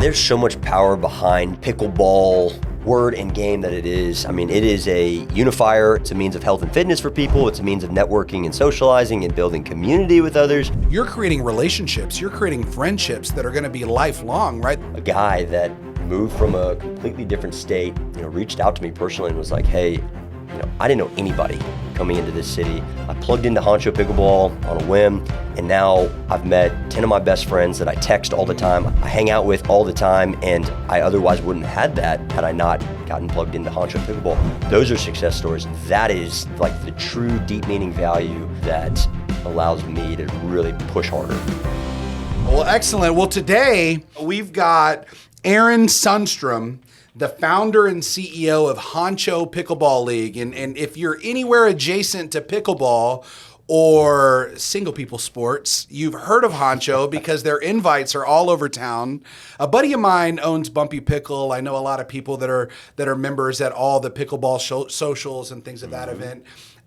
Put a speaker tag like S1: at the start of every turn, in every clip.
S1: There's so much power behind pickleball word and game that it is. I mean, it is a unifier. It's a means of health and fitness for people. It's a means of networking and socializing and building community with others.
S2: You're creating relationships. You're creating friendships that are going to be lifelong, right?
S1: A guy that moved from a completely different state, reached out to me personally and was like, hey, I didn't know anybody coming into this city. I plugged into Honcho Pickleball on a whim, and now I've met 10 of my best friends that I text all the time, I hang out with all the time, and I otherwise wouldn't have had that had I not gotten plugged into Honcho Pickleball. Those are success stories. That is like the true deep meaning value that allows me to really push harder.
S2: Well, excellent. Well, today we've got Aaron Sunstrum, the founder and CEO of Honcho Pickleball League. And if you're anywhere adjacent to pickleball or single people sports, you've heard of Honcho because their invites are all over town. A buddy of mine owns Bumpy Pickle. I know a lot of people that are members at all the pickleball socials and things of that event.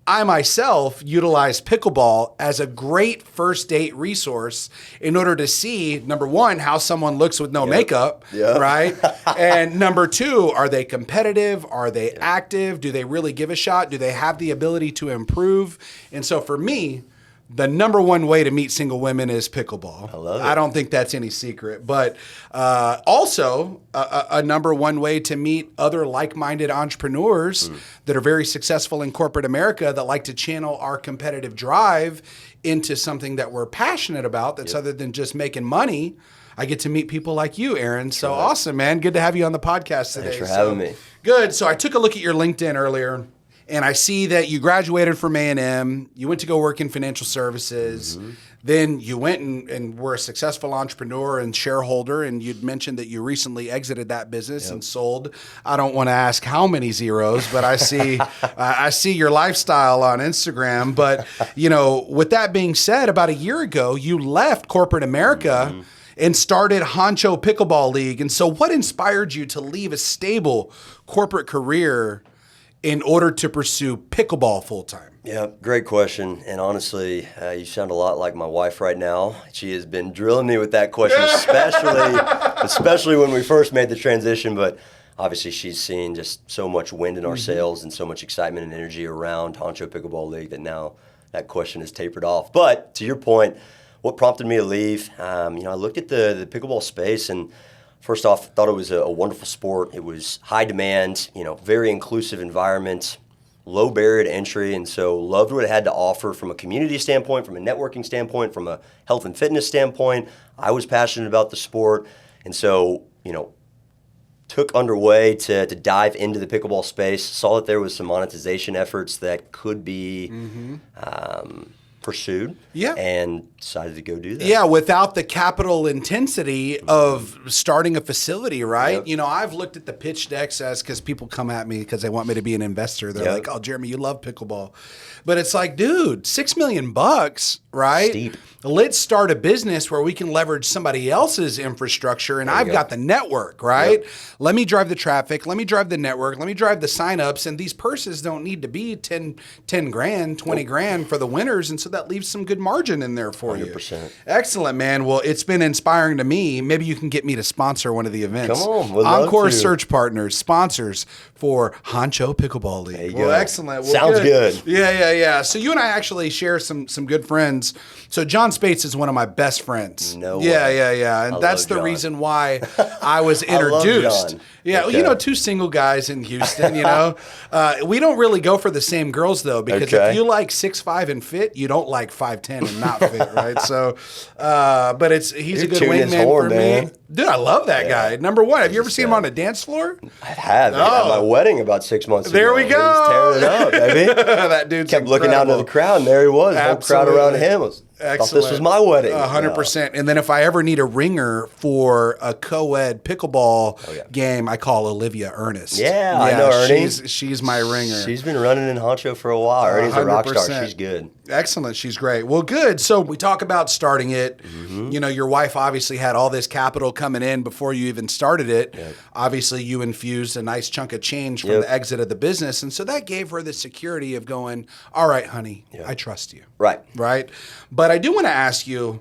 S2: I myself utilize pickleball as a great first date resource in order to see, number one, how someone looks with no makeup, right? And number two, are they competitive? Are they active? Do they really give a shot? Do they have the ability to improve? And so for me, the number one way to meet single women is pickleball.
S1: I love it.
S2: I don't think that's any secret. But also, a number one way to meet other like-minded entrepreneurs that are very successful in corporate America that like to channel our competitive drive into something that we're passionate about that's other than just making money. I get to meet people like you, Aaron. So awesome, man. Good to have you on the podcast today.
S1: Thanks for having me.
S2: Good. So I took a look at your LinkedIn earlier, and I see that you graduated from A&M. You went to go work in financial services. Then you went and were a successful entrepreneur and shareholder, and you'd mentioned that you recently exited that business and sold. I don't want to ask how many zeros, but I see I see your lifestyle on Instagram. But, with that being said, about a year ago, you left corporate America and started Honcho Pickleball League. And so what inspired you to leave a stable corporate career in order to pursue pickleball full-time?
S1: Yeah, great question. And honestly, you sound a lot like my wife right now. She has been drilling me with that question, especially when we first made the transition. But obviously, she's seen just so much wind in our sails and so much excitement and energy around Honcho Pickleball League that now that question has tapered off. But to your point, what prompted me to leave? I looked at the pickleball space and first off, thought it was a wonderful sport. It was high demand, very inclusive environment, low barrier to entry, and so loved what it had to offer from a community standpoint, from a networking standpoint, from a health and fitness standpoint. I was passionate about the sport, and so, took underway to dive into the pickleball space, saw that there was some monetization efforts that could be pursued, and decided to go do that.
S2: Yeah, without the capital intensity of starting a facility, right? I've looked at the pitch decks because people come at me because they want me to be an investor. They're like, "Oh, Jeremy, you love pickleball," but it's like, dude, $6 million, right?
S1: Steep.
S2: Let's start a business where we can leverage somebody else's infrastructure, and I've got the network, right? Let me drive the traffic. Let me drive the network. Let me drive the signups, and these purses don't need to be 10 grand, 20 grand for the winners, and so that leaves some good margin in there for
S1: 100%.
S2: you. Excellent, man. Well, it's been inspiring to me. Maybe you can get me to sponsor one of the events.
S1: Come on, we'd love
S2: Encore
S1: to.
S2: Search Partners, sponsors for Honcho Pickleball League.
S1: There you
S2: well,
S1: go.
S2: Excellent. Well,
S1: Sounds good.
S2: Yeah. So you and I actually share some good friends. So John Spates is one of my best friends.
S1: No
S2: Yeah.
S1: way.
S2: And
S1: I
S2: that's
S1: love
S2: the
S1: John.
S2: reason why I was
S1: I love
S2: introduced.
S1: John.
S2: Yeah,
S1: Okay.
S2: two single guys in Houston, we don't really go for the same girls, though, because if you like 6'5" and fit, you don't like 5'10" and not fit, right? So, but he's a good wingman for me. Dude, I love that guy. Number one, have you ever seen him on a dance floor?
S1: I have. At my wedding about 6 months ago.
S2: There we
S1: He
S2: go.
S1: was tearing it up, baby.
S2: That dude's
S1: Kept looking out into the crowd, and there he was. The whole crowd around him was. Thought this was my wedding.
S2: 100%. And then if I ever need a ringer for a co-ed pickleball game, I call Olivia Ernest.
S1: Yeah, I know Ernie.
S2: She's my ringer.
S1: She's been running in Honcho for a while. Ernie's a rock star. She's good.
S2: Excellent. She's great. Well, good. So we talk about starting it. Your wife obviously had all this capital coming in before you even started it. Obviously, you infused a nice chunk of change from the exit of the business. And so that gave her the security of going, all right, honey, I trust you.
S1: Right.
S2: But I do want to ask you,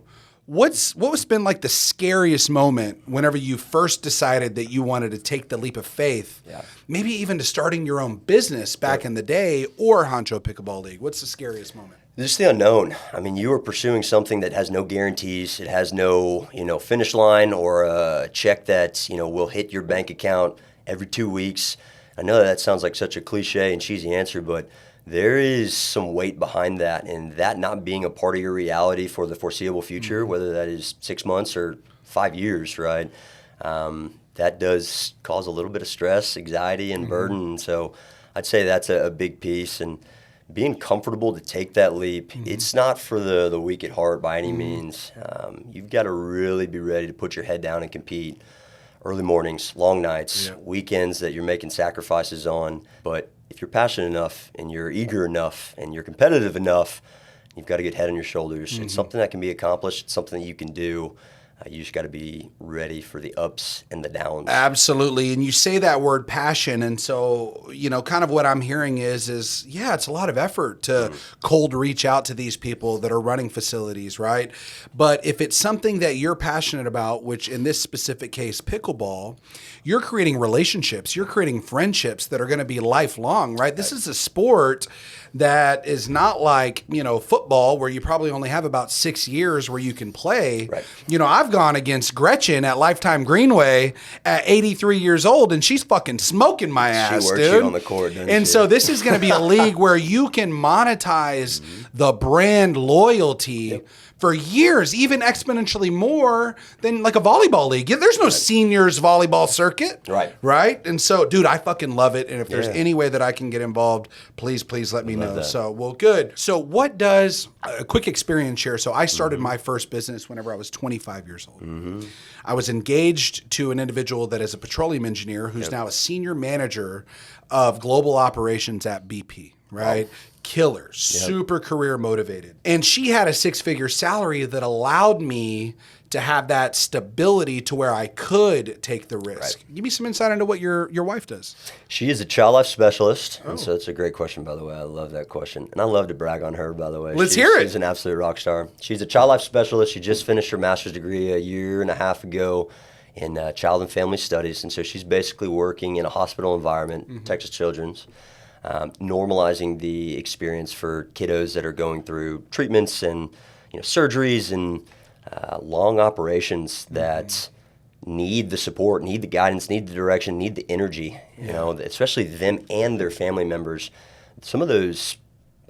S2: what was been like the scariest moment whenever you first decided that you wanted to take the leap of faith?
S1: Yeah.
S2: Maybe even to starting your own business back in the day, or Honcho Pickleball League. What's the scariest moment?
S1: Just the unknown. I mean, you are pursuing something that has no guarantees. It has no, finish line or a check that, will hit your bank account every 2 weeks. I know that sounds like such a cliche and cheesy answer, but there is some weight behind that, and that not being a part of your reality for the foreseeable future, whether that is 6 months or 5 years, right? That does cause a little bit of stress, anxiety, and burden. So I'd say that's a big piece. And being comfortable to take that leap, it's not for the weak at heart by any means. You've got to really be ready to put your head down and compete. Early mornings, long nights, weekends that you're making sacrifices on. But if you're passionate enough and you're eager enough and you're competitive enough, you've got a good head on your shoulders. It's something that can be accomplished. It's something that you can do. You just got to be ready for the ups and the downs.
S2: Absolutely. And you say that word passion. And so, kind of what I'm hearing is yeah, it's a lot of effort to cold reach out to these people that are running facilities, right? But if it's something that you're passionate about, which in this specific case, pickleball, you're creating relationships, you're creating friendships that are going to be lifelong, right? This is a sport that is not like, football, where you probably only have about 6 years where you can play.
S1: Right.
S2: I've gone against Gretchen at Lifetime Greenway at 83 years old, and she's fucking smoking my ass,
S1: She works
S2: dude.
S1: you on the court, doesn't
S2: and
S1: she?
S2: so this is going to be a league where you can monetize the brand loyalty for years, even exponentially more than like a volleyball league. There's no seniors volleyball circuit. Right? And so, dude, I fucking love it. And if there's any way that I can get involved, please let me know.
S1: that.
S2: So, well, good. So what does a quick experience share? So I started my first business whenever I was 25 years old. I was engaged to an individual that is a petroleum engineer who's now a senior manager of global operations at BP, right? Wow. Killer, super career motivated. And she had a 6-figure salary that allowed me to have that stability to where I could take the risk. Give me some insight into what your wife does.
S1: She is a child life specialist, and so it's a great question, by the way. I love that question. And I love to brag on her, by the way.
S2: Let's hear it.
S1: She's an absolute rock star. She's a child life specialist. She just finished her master's degree a year and a half ago in child and family studies. And so she's basically working in a hospital environment, Texas Children's, normalizing the experience for kiddos that are going through treatments and surgeries and long operations that need the support, need the guidance, need the direction, need the energy, especially them and their family members. Some of those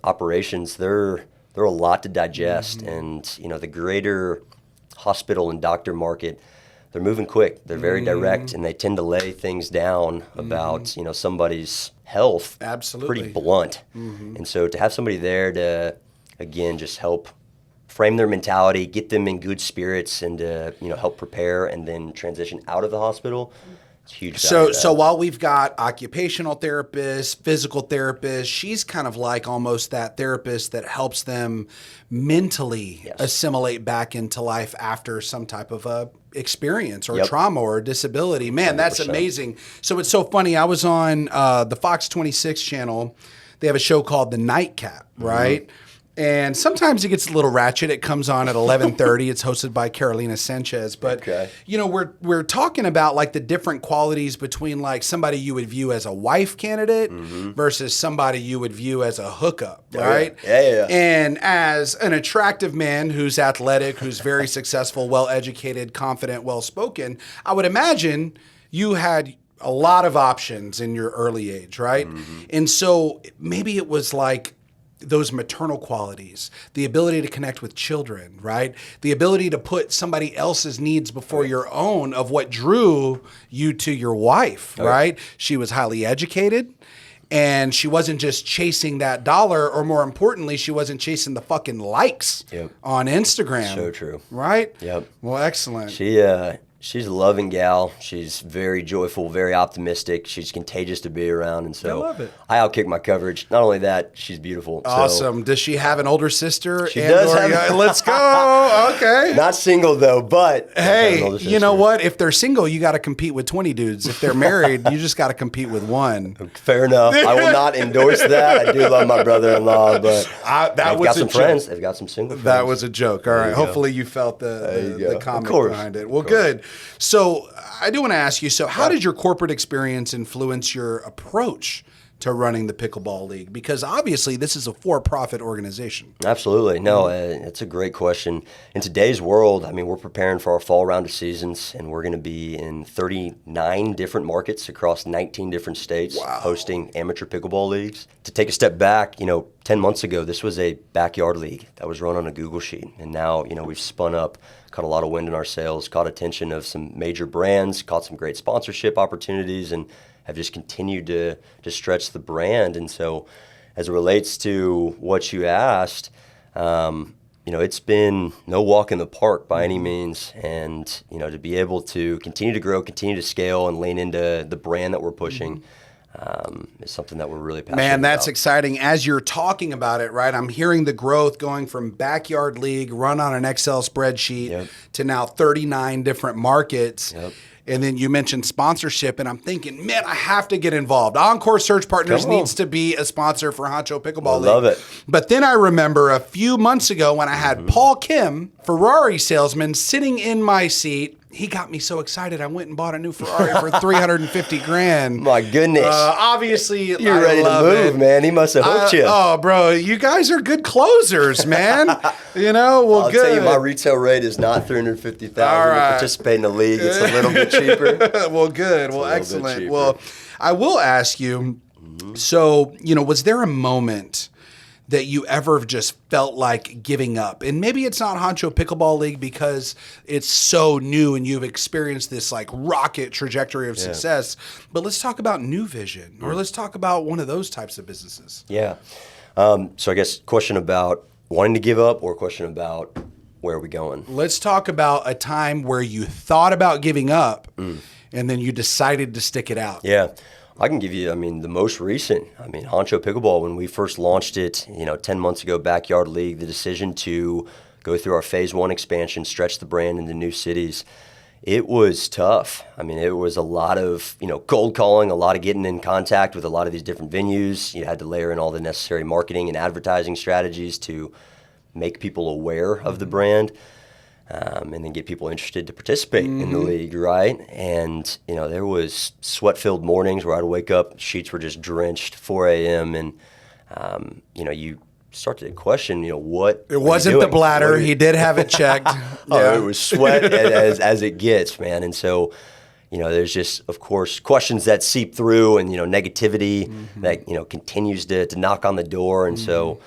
S1: operations, they're a lot to digest, and the greater hospital and doctor market, they're moving quick. They're very direct, and they tend to lay things down about somebody's health pretty blunt. And so to have somebody there to, again, just help frame their mentality, get them in good spirits, and to help prepare and then transition out of the hospital, it's huge.
S2: So while we've got occupational therapists, physical therapists, she's kind of like almost that therapist that helps them mentally assimilate back into life after some type of a experience or trauma or disability. Man, 100%. That's amazing. So it's so funny. I was on the Fox 26 channel. They have a show called The Nightcap, right? And sometimes it gets a little ratchet. It comes on at 11:30. It's hosted by Carolina Sanchez. But we're talking about like the different qualities between like somebody you would view as a wife candidate versus somebody you would view as a hookup, right?
S1: Yeah.
S2: And as an attractive man who's athletic, who's very successful, well-educated, confident, well-spoken, I would imagine you had a lot of options in your early age, right? And so maybe it was like those maternal qualities, the ability to connect with children, right? The ability to put somebody else's needs before your own of what drew you to your wife, right? She was highly educated, and she wasn't just chasing that dollar, or more importantly, she wasn't chasing the fucking likes on Instagram.
S1: So true.
S2: Right?
S1: Yep.
S2: Well, excellent.
S1: She She's a loving gal. She's very joyful, very optimistic. She's contagious to be around, and so
S2: I love it.
S1: I outkick my coverage. Not only that, she's beautiful.
S2: Awesome. Does she have an older sister?
S1: She does
S2: Let's go. Okay.
S1: Not single though, but
S2: hey, you know what? If they're single, you got to compete with 20 dudes. If they're married, you just got to compete with one.
S1: Fair enough. I will not endorse that. I do love my brother-in-law, but they've got some friends. They've got some single friends.
S2: That was a joke. All right. Hopefully you felt the comment behind it. Well, good. So I do want to ask you, so how did your corporate experience influence your approach to running the Pickleball League? Because obviously this is a for-profit organization.
S1: Absolutely. No, it's a great question. In today's world, I mean, we're preparing for our fall round of seasons, and we're going to be in 39 different markets across 19 different states hosting amateur pickleball leagues. To take a step back, 10 months ago, this was a backyard league that was run on a Google sheet. And now, we've spun up, caught a lot of wind in our sails, caught attention of some major brands, caught some great sponsorship opportunities, and have just continued to stretch the brand. And so as it relates to what you asked, it's been no walk in the park by any means. And, to be able to continue to grow, continue to scale, and lean into the brand that we're pushing is something that we're really passionate about.
S2: Man, that's exciting. As you're talking about it, right, I'm hearing the growth going from backyard league, run on an Excel spreadsheet, to now 39 different markets.
S1: Yep.
S2: And then you mentioned sponsorship, and I'm thinking, man, I have to get involved. Encore Search Partners needs to be a sponsor for Honcho Pickleball League.
S1: I love it.
S2: But then I remember a few months ago when I had Paul Kim, Ferrari salesman, sitting in my seat. He got me so excited. I went and bought a new Ferrari for $350,000.
S1: My goodness.
S2: Obviously,
S1: you're ready to move, man. He must have hooked you.
S2: Oh, bro, you guys are good closers, man. Well,
S1: I'll
S2: good.
S1: tell you, my retail rate is not $350,000 to participate in the league. It's a little bit cheaper.
S2: Well, good. Well, excellent. Well, I will ask you, so, was there a moment that you ever just felt like giving up? And maybe it's not Honcho Pickleball League because it's so new and you've experienced this like rocket trajectory of success. But let's talk about New Vision, or let's talk about one of those types of businesses.
S1: Yeah. So I guess question about wanting to give up, or question about where are we going?
S2: Let's talk about a time where you thought about giving up and then you decided to stick it out.
S1: Yeah. I can give you, the most recent. Honcho Pickleball, when we first launched it, 10 months ago, backyard league, the decision to go through our phase 1 expansion, stretch the brand into new cities, it was tough. It was a lot of, cold calling, a lot of getting in contact with a lot of these different venues. You had to layer in all the necessary marketing and advertising strategies to make people aware of the brand. And then get people interested to participate in the league, right? And, there was sweat-filled mornings where I'd wake up, sheets were just drenched, 4 a.m., and, you start to question, what
S2: It wasn't the bladder. He did have it checked.
S1: It was sweat as it gets, man. And so, there's just, of course, questions that seep through, and, negativity that, continues to knock on the door. And so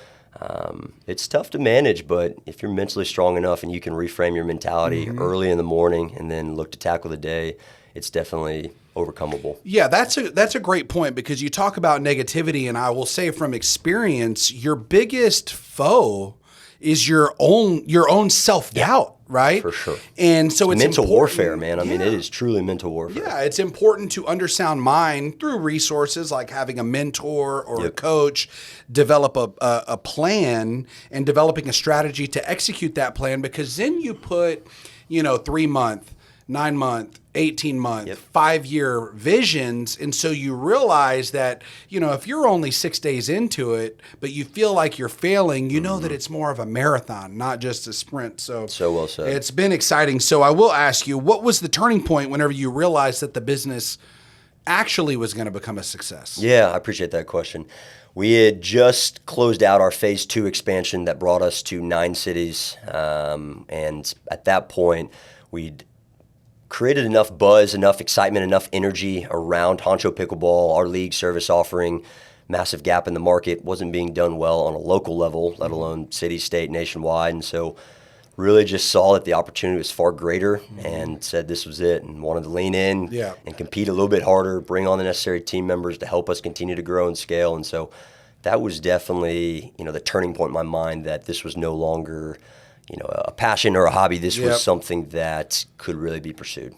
S1: it's tough to manage, but if you're mentally strong enough and you can reframe your mentality early in the morning and then look to tackle the day, it's definitely overcomable.
S2: Yeah, that's a great point, because you talk about negativity, and I will say from experience, your biggest foe is your own self-doubt, right?
S1: For sure.
S2: And so it's
S1: mental
S2: important.
S1: warfare, man. It is truly mental warfare.
S2: Yeah, it's important to undersound mind through resources like having a mentor or a coach, develop a plan, and developing a strategy to execute that plan, because then you put, 3-month, 9-month, 18-month, 5-year visions. And so you realize that, if you're only 6 days into it, but you feel like you're failing, you know that it's more of a marathon, not just a sprint. So
S1: well said.
S2: It's been exciting. So I will ask you, what was the turning point whenever you realized that the business actually was going to become a success?
S1: Yeah, I appreciate that question. We had just closed out our phase 2 expansion that brought us to 9 cities. And at that point, we'd created enough buzz, enough excitement, enough energy around Honcho Pickleball, our league service offering. Massive gap in the market, wasn't being done well on a local level, let alone city, state, nationwide. And so really just saw that the opportunity was far greater and said this was it, and wanted to lean in and compete a little bit harder, bring on the necessary team members to help us continue to grow and scale. And so that was definitely, the turning point in my mind, that this was no longer, a passion or a hobby. This
S2: Yep.
S1: was something that could really be pursued.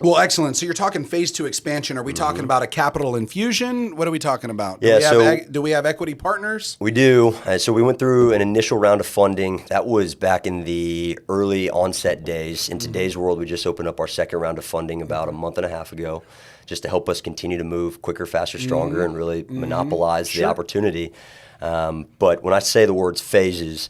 S2: Well, excellent. So you're talking phase 2 expansion. Are we talking about a capital infusion? What are we talking about? Do we have equity partners?
S1: We do. So we went through an initial round of funding. That was back in the early onset days. In today's world, we just opened up our second round of funding about a month and a half ago, just to help us continue to move quicker, faster, stronger, and really monopolize the opportunity. But when I say the words phases,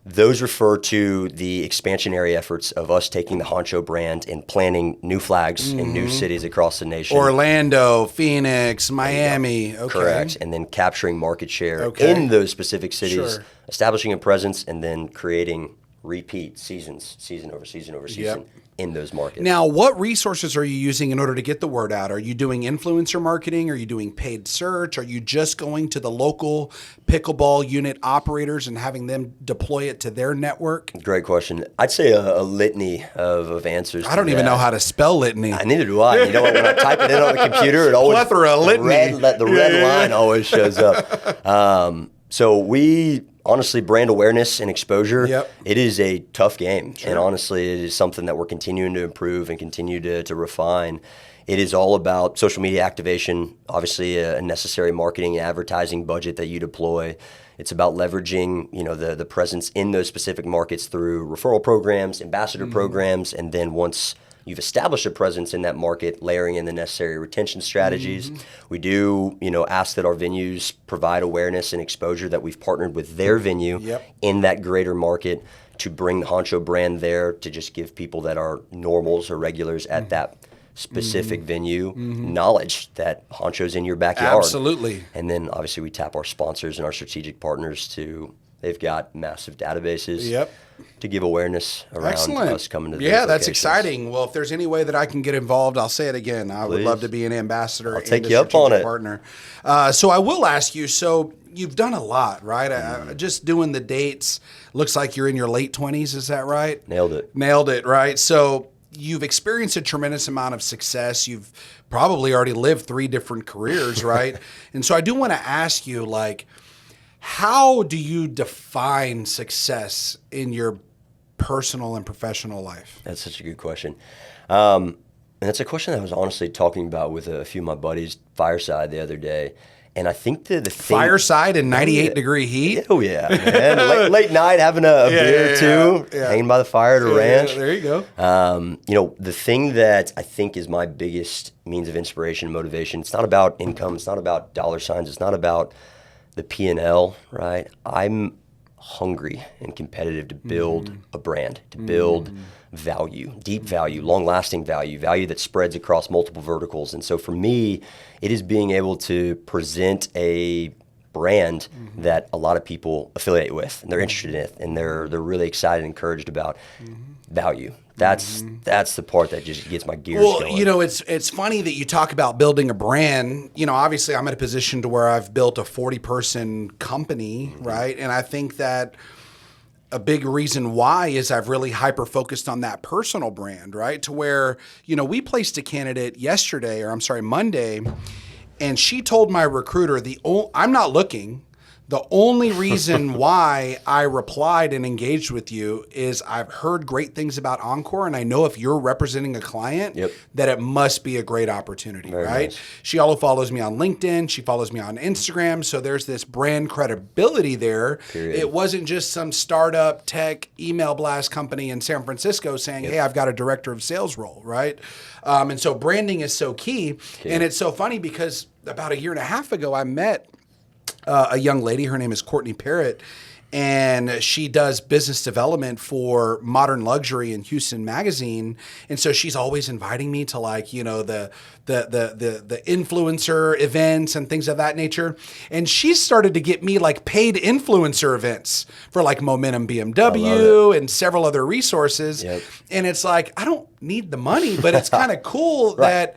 S1: those refer to the expansionary efforts of us taking the Honcho brand and planting new flags in new cities across the nation.
S2: Orlando, Phoenix, Miami. Okay.
S1: Correct. And then capturing market share in those specific cities, establishing a presence, and then creating repeat seasons, season over season over season in those markets.
S2: Now, what resources are you using in order to get the word out? Are you doing influencer marketing? Are you doing paid search? Are you just going to the local pickleball unit operators and having them deploy it to their network?
S1: Great question. I'd say a litany of answers.
S2: I don't even know how to spell litany.
S1: Neither do I. You know what? When I type it in on the computer, it always
S2: Plethora, litany.
S1: The red line always shows up. So we honestly, brand awareness and exposure, it is a tough game. And honestly, it is something that we're continuing to improve and continue to refine. It is all about social media activation, obviously a necessary marketing and advertising budget that you deploy. It's about leveraging, the presence in those specific markets through referral programs, ambassador programs, and then once you've established a presence in that market, layering in the necessary retention strategies. We do, ask that our venues provide awareness and exposure that we've partnered with their venue in that greater market to bring the Honcho brand there, to just give people that are normals or regulars at that specific venue knowledge that Honcho's in your backyard.
S2: Absolutely.
S1: And then obviously we tap our sponsors and our strategic partners they've got massive databases. To give awareness around us coming to the
S2: that's exciting. Well, if there's any way that I can get involved, I'll say it again. I would love to be an ambassador.
S1: I'll take you up on it.
S2: Partner. So I will ask you, so you've done a lot, right? Just doing the dates, looks like you're in your late 20s, is that right?
S1: Nailed it.
S2: Nailed it, right? So you've experienced a tremendous amount of success. You've probably already lived 3 different careers, right? And so I do want to ask you, how do you define success in your personal and professional life?
S1: That's such a good question. And it's a question that I was honestly talking about with a few of my buddies, Fireside, the other day. And I think the thing...
S2: Fireside in 98-degree heat?
S1: Oh, yeah, man. late night, having a beer, too, hanging by the fire at a ranch.
S2: There you go.
S1: The thing that I think is my biggest means of inspiration and motivation, it's not about income, it's not about dollar signs, it's not about the P&L, right? I'm hungry and competitive to build a brand, to build value, deep value, long-lasting value that spreads across multiple verticals. And so for me, it is being able to present a brand that a lot of people affiliate with and they're interested in, and they're really excited and encouraged about value. That's the part that just gets my gears going.
S2: Well, it's funny that you talk about building a brand. Obviously I'm in a position to where I've built a 40-person company, right? And I think that a big reason why is I've really hyper-focused on that personal brand, right? To where, we placed a candidate Monday, and she told my recruiter, I'm not looking. The only reason why I replied and engaged with you is I've heard great things about Encore, and I know if you're representing a client, that it must be a great opportunity,
S1: Very
S2: right?
S1: nice.
S2: She also follows me on LinkedIn. She follows me on Instagram. So there's this brand credibility there.
S1: Period.
S2: It wasn't just some startup tech email blast company in San Francisco saying, hey, I've got a director of sales role, right? And so branding is so key. And it's so funny because about a year and a half ago, I met a young lady. Her name is Courtney Parrott, and she does business development for Modern Luxury in Houston Magazine. And so she's always inviting me to the influencer events and things of that nature. And she started to get me paid influencer events for Momentum BMW and several other resources. And it's I don't need the money, but it's kind of cool that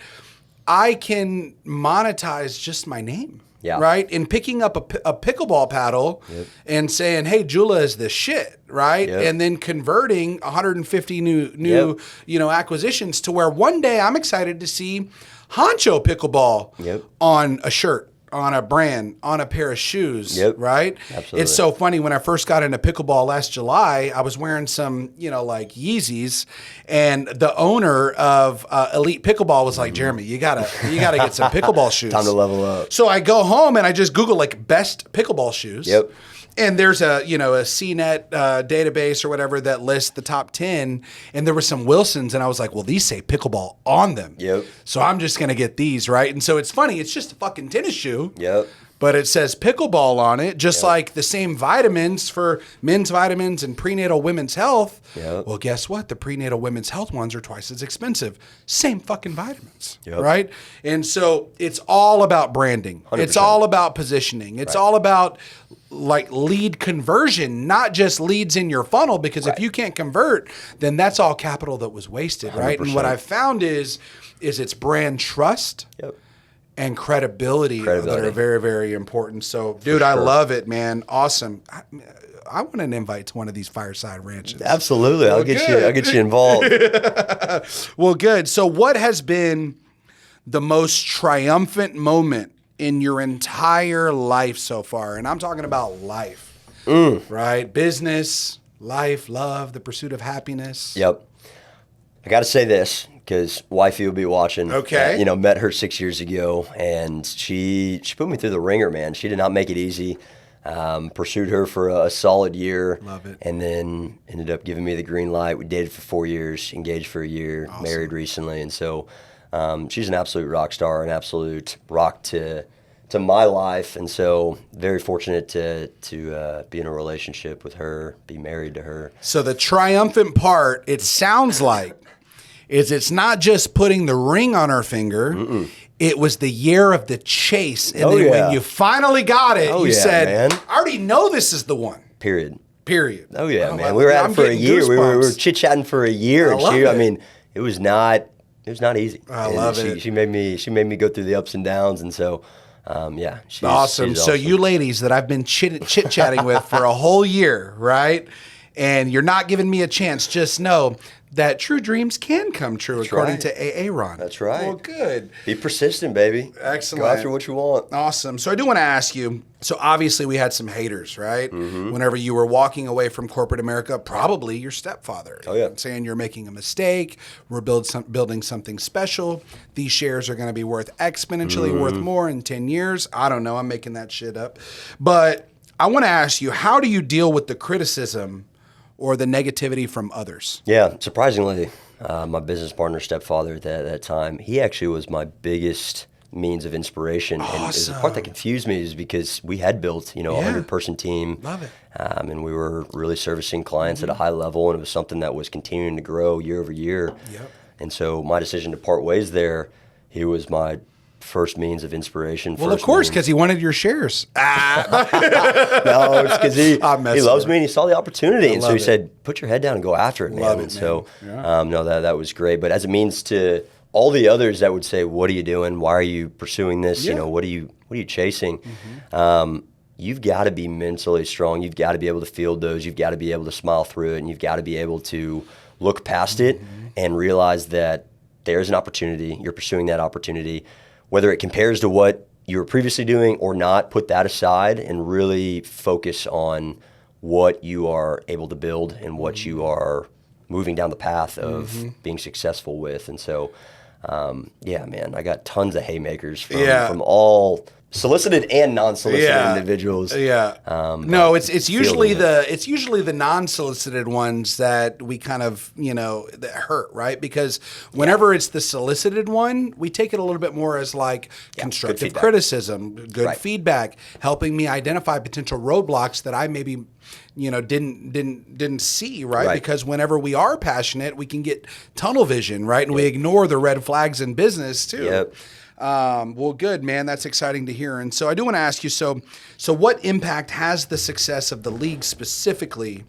S2: I can monetize just my name. Right? And picking up a pickleball paddle and saying, hey, Jula is the shit, right? And then converting 150 new acquisitions to where one day I'm excited to see Honcho Pickleball on a shirt on a brand, on a pair of shoes,
S1: Yep.
S2: right?
S1: Absolutely.
S2: It's so funny. When I first got into pickleball last July, I was wearing some, like Yeezys, and the owner of Elite Pickleball was like, Jeremy, you gotta get some pickleball shoes.
S1: Time to level up.
S2: So I go home and I just Google like best pickleball shoes.
S1: Yep.
S2: And there's a CNET database or whatever that lists the top 10, and there were some Wilsons, and I was like, well, these say pickleball on them.
S1: Yep.
S2: So I'm just going to get these, right? And so it's funny. It's just a fucking tennis shoe.
S1: Yep.
S2: But it says pickleball on it, just like the same vitamins for men's vitamins and prenatal women's health.
S1: Yep.
S2: Well, guess what? The prenatal women's health ones are twice as expensive. Same fucking vitamins,
S1: Yep.
S2: right? And so it's all about branding.
S1: 100%.
S2: It's all about positioning. It's all about like lead conversion, not just leads in your funnel, because if you can't convert, then that's all capital that was wasted, right? And what
S1: 100%.
S2: I've found is it's brand trust.
S1: Yep.
S2: And credibility that are very, very important. So, dude, I love it, man. Awesome. I want an invite to one of these fireside ranches.
S1: Absolutely. I'll get you involved.
S2: Well, good. So what has been the most triumphant moment in your entire life so far? And I'm talking about life, right? Business, life, love, the pursuit of happiness.
S1: Yep. I got to say this, because wifey will be watching.
S2: Okay.
S1: Met her 6 years ago, and she put me through the ringer, man. She did not make it easy. Pursued her for a solid year.
S2: Love it.
S1: And then ended up giving me the green light. We dated for 4 years, engaged for a year, married recently. And so she's an absolute rock star, an absolute rock to my life. And so very fortunate to be in a relationship with her, be married to her.
S2: So the triumphant part, it sounds like, is it's not just putting the ring on her finger. Mm-mm. It was the year of the chase. And then when you finally got it, you said, man, I already know this is the one.
S1: Period.
S2: Oh,
S1: yeah, man. We were at it for a year. We were chit-chatting for a year. It was not easy.
S2: I love it.
S1: She made me go through the ups and downs. And so, she's
S2: awesome.
S1: She's
S2: so
S1: awesome.
S2: you ladies that I've been chit-chatting with for a whole year, right? And you're not giving me a chance, just know that true dreams can come true, according to Aaron.
S1: That's right.
S2: Well, good.
S1: Be persistent, baby.
S2: Excellent.
S1: Go after what you want.
S2: Awesome. So I do want to ask you, so obviously we had some haters, right? Mm-hmm. Whenever you were walking away from corporate America, probably your stepfather.
S1: Oh, yeah.
S2: Saying you're making a mistake, we're building something special. These shares are going to be worth exponentially worth more in 10 years. I don't know. I'm making that shit up. But I want to ask you, how do you deal with the criticism or the negativity from others?
S1: Yeah, surprisingly, my business partner, stepfather at that time, he actually was my biggest means of inspiration.
S2: Awesome.
S1: And the part that confused me is because we had built, a 100-person team.
S2: Love it.
S1: And we were really servicing clients at a high level, and it was something that was continuing to grow year over year.
S2: Yep.
S1: And so my decision to part ways there, he was my first means of inspiration.
S2: Well, of course, because he wanted your shares.
S1: No, it's because he loves me and he saw the opportunity. And so he said, put your head down and go after it, man. And so, that was great. But as it means to all the others that would say, what are you doing? Why are you pursuing this?
S2: Yeah.
S1: What are you chasing? Mm-hmm. You've got to be mentally strong. You've got to be able to field those. You've got to be able to smile through it. And you've got to be able to look past it and realize that there's an opportunity. You're pursuing that opportunity. Whether it compares to what you were previously doing or not, put that aside and really focus on what you are able to build and what you are moving down the path of being successful with. And so, man, I got tons of haymakers from all solicited and non-solicited individuals.
S2: Yeah. No, it's usually the non-solicited ones that we kind of, that hurt, right? Because whenever it's the solicited one, we take it a little bit more as like constructive criticism, good feedback, helping me identify potential roadblocks that I maybe didn't see, right? Because whenever we are passionate, we can get tunnel vision, right? And we ignore the red flags in business too.
S1: Yep.
S2: Well, good, man. That's exciting to hear. And so I do want to ask you, so what impact has the success of the league specifically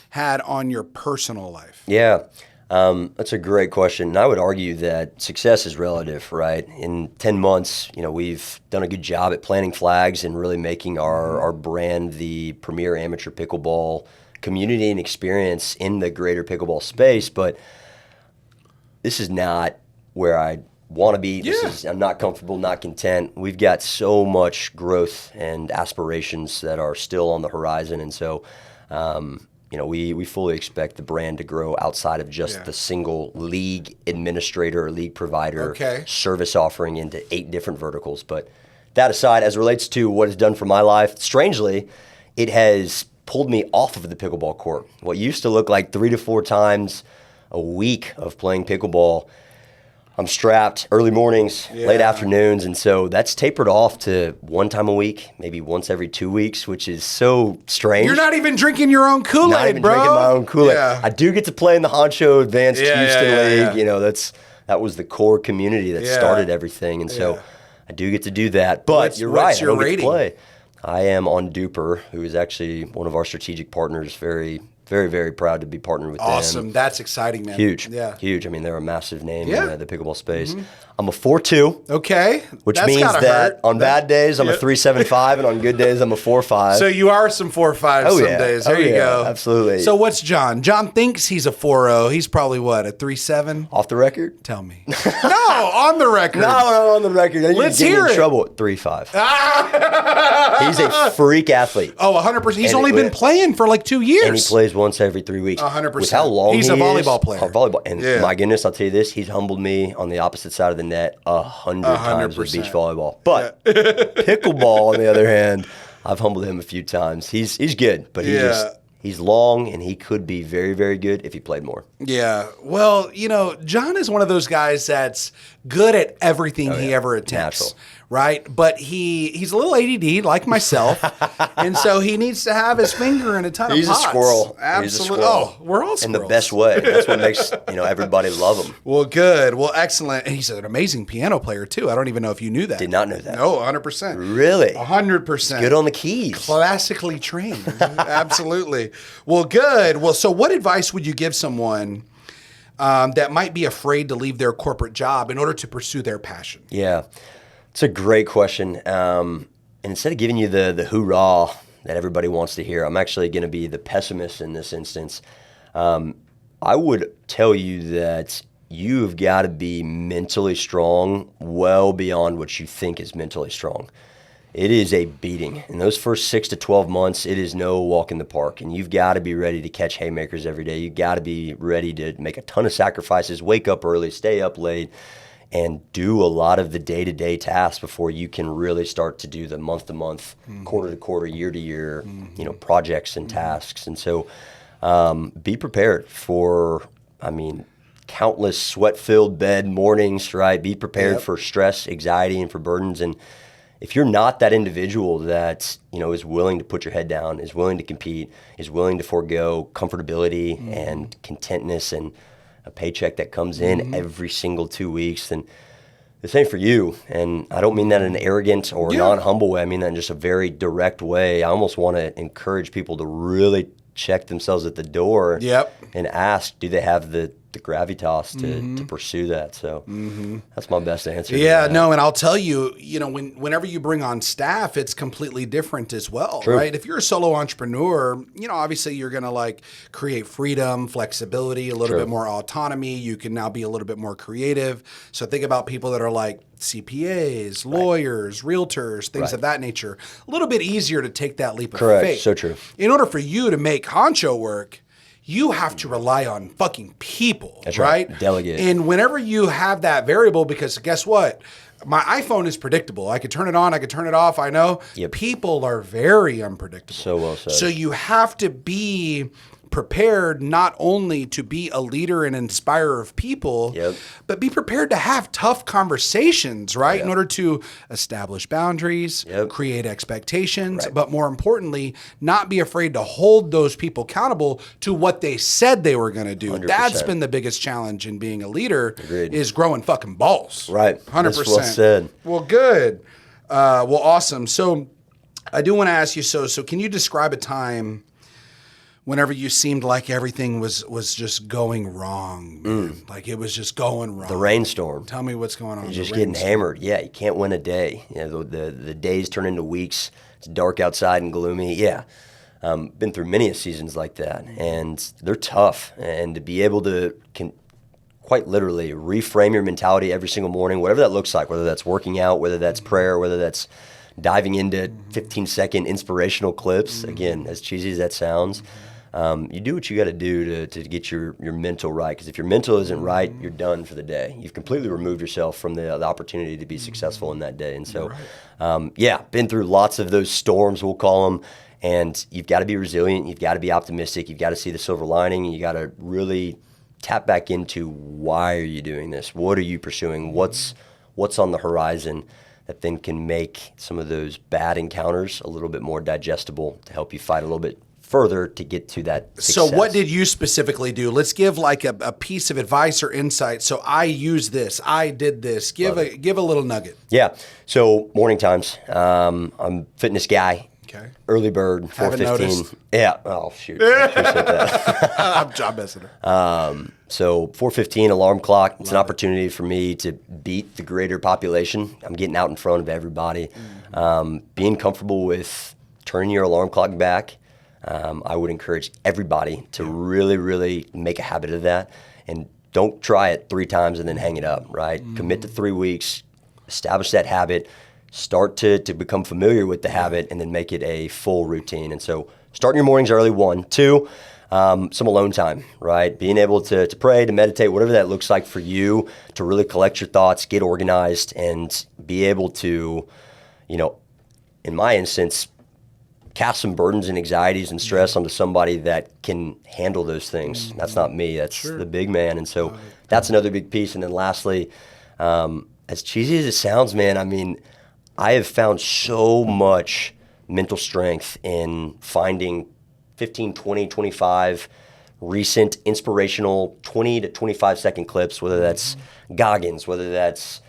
S2: had on your personal life?
S1: Yeah, that's a great question. And I would argue that success is relative, right? In 10 months, we've done a good job at planting flags and really making our brand the premier amateur pickleball community and experience in the greater pickleball space. But this is not where I want to be. I'm not comfortable, not content. We've got so much growth and aspirations that are still on the horizon. And so, we fully expect the brand to grow outside of just the single league administrator or league provider service offering into 8 different verticals. But that aside, as it relates to what it's done for my life, strangely, it has pulled me off of the pickleball court. What used to look like 3 to 4 times a week of playing pickleball, I'm strapped early mornings, late afternoons, and so that's tapered off to 1 time a week, maybe once every 2 weeks, which is so strange.
S2: You're not even drinking your own Kool-Aid,
S1: not even
S2: bro.
S1: drinking my own Kool-Aid.
S2: Yeah.
S1: I do get to play in the Honcho Advanced Houston League.
S2: Yeah.
S1: That was the core community that started everything, and so I do get to do that. But you're right,
S2: what's your
S1: I don't
S2: rating?
S1: get to play. I am on Duper, who is actually one of our strategic partners. Very, very, very proud to be partnered with them.
S2: Awesome. That's exciting, man.
S1: Huge.
S2: Yeah.
S1: Huge. I mean, they're a massive name in the pickleball space. I'm a 4.2.
S2: Okay.
S1: Which
S2: That's
S1: means
S2: gotta
S1: that
S2: hurt.
S1: on bad days, I'm a 3.75, and on good days, I'm a 4.5.
S2: So you are some 4.5 some days. There you go.
S1: Absolutely.
S2: So what's John? John thinks he's a 4.0. He's probably what, a 3.7?
S1: Off the record?
S2: Tell me. No, on the record.
S1: No, on the record.
S2: Let's
S1: get
S2: hear
S1: in
S2: it.
S1: trouble at 3.5. He's a freak athlete.
S2: Oh, 100%. He's
S1: And
S2: only been playing for like 2 years.
S1: And he plays once every 3 weeks.
S2: 100%.
S1: With how long
S2: He's
S1: he
S2: a volleyball
S1: is,
S2: player.
S1: Volleyball. And my goodness, I'll tell you this, he's humbled me on the opposite side of the net 100 times with beach volleyball. But pickleball, on the other hand, I've humbled him a few times. He's good, but he's long, and he could be very, very good if he played more.
S2: Yeah. Well, John is one of those guys that's good at everything he ever attempts.
S1: Natural.
S2: Right? But he's a little ADD like myself. And so he needs to have his finger in a ton of pots.
S1: He's a squirrel.
S2: Absolutely.
S1: He's a squirrel.
S2: Oh, we're all squirrels.
S1: In the best way. That's what makes everybody love him.
S2: Well, good. Well, excellent. And he's an amazing piano player, too. I don't even know if you knew that.
S1: Did not know that.
S2: No, 100%.
S1: Really?
S2: 100%.
S1: Good on the keys.
S2: Classically trained. Absolutely. Well, good. Well, so what advice would you give someone that might be afraid to leave their corporate job in order to pursue their passion?
S1: Yeah. It's a great question. And instead of giving you the hoorah that everybody wants to hear, I'm actually going to be the pessimist in this instance. I would tell you that you've got to be mentally strong well beyond what you think is mentally strong. It is a beating. In those first 6 to 12 months, it is no walk in the park. And you've got to be ready to catch haymakers every day. You've got to be ready to make a ton of sacrifices, wake up early, stay up late, and do a lot of the day-to-day tasks before you can really start to do the month-to-month, quarter-to-quarter, year-to-year, projects and tasks. And so be prepared for, countless sweat-filled bed mornings, right? Be prepared for stress, anxiety, and for burdens. And if you're not that individual that, is willing to put your head down, is willing to compete, is willing to forego comfortability and contentness and a paycheck that comes in every single 2 weeks, then this ain't for you. And I don't mean that in an arrogant or non-humble way. I mean that in just a very direct way. I almost want to encourage people to really check themselves at the door and ask, do they have the gravitas to pursue that? So that's my best answer.
S2: Yeah, no, and I'll tell you, whenever you bring on staff, it's completely different as well, right? If you're a solo entrepreneur, obviously you're going to create freedom, flexibility, a little bit more autonomy. You can now be a little bit more creative. So think about people that are like CPAs, lawyers, realtors, things of that nature. A little bit easier to take that leap of faith.
S1: So true.
S2: In order for you to make Honcho work, you have to rely on fucking people, right?
S1: Delegate.
S2: And whenever you have that variable, because guess what? My iPhone is predictable. I could turn it on, I could turn it off, I know. People are very unpredictable.
S1: So well said.
S2: So you have to be prepared not only to be a leader and inspirer of people, but be prepared to have tough conversations, right? In order to establish boundaries, create expectations, but more importantly, not be afraid to hold those people accountable to what they said they were going to do.
S1: 100%.
S2: That's been the biggest challenge in being a leader is growing fucking balls.
S1: Right.
S2: 100%.
S1: That's well said.
S2: Well, good. Well, awesome. So I do want to ask you, so can you describe a time whenever you seemed like everything was just going wrong, man? Like it was just going wrong.
S1: The rainstorm.
S2: Tell me what's going on.
S1: You're just getting hammered. Yeah, you can't win a day. The days turn into weeks. It's dark outside and gloomy. Yeah. Been through many seasons like that, and they're tough. And to be able to quite literally reframe your mentality every single morning, whatever that looks like, whether that's working out, whether that's prayer, whether that's diving into 15-second inspirational clips. Again, as cheesy as that sounds, you do what you got to do to get your mental right. Because if your mental isn't right, you're done for the day. You've completely removed yourself from the opportunity to be successful in that day. And so, been through lots of those storms, we'll call them. And you've got to be resilient. You've got to be optimistic. You've got to see the silver lining. You got to really tap back into, why are you doing this? What are you pursuing? What's on the horizon that then can make some of those bad encounters a little bit more digestible to help you fight a little bit further to get to that success.
S2: So what did you specifically do? Let's give like a piece of advice or insight. So I use this, I did this. Give a little nugget.
S1: Yeah. So morning times. I'm a fitness guy.
S2: Okay.
S1: Early bird, 4:15. Yeah. Oh shoot. I appreciate that.
S2: I'm messing up.
S1: So 4:15 alarm clock. It's an opportunity for me to beat the greater population. I'm getting out in front of everybody. Being comfortable with turning your alarm clock back. I would encourage everybody to really, really make a habit of that, and don't try it 3 times and then hang it up, right? Commit to 3 weeks, establish that habit, start to become familiar with the habit, and then make it a full routine. And so starting your mornings early, 1. 2, some alone time, right? Being able to pray, to meditate, whatever that looks like for you, to really collect your thoughts, get organized, and be able to, in my instance, cast some burdens and anxieties and stress onto somebody that can handle those things. That's not me. That's the big man. And so that's another big piece. And then lastly, as cheesy as it sounds, man, I mean, I have found so much mental strength in finding 15, 20, 25 recent inspirational 20 to 25 second clips, whether that's Goggins, whether that's,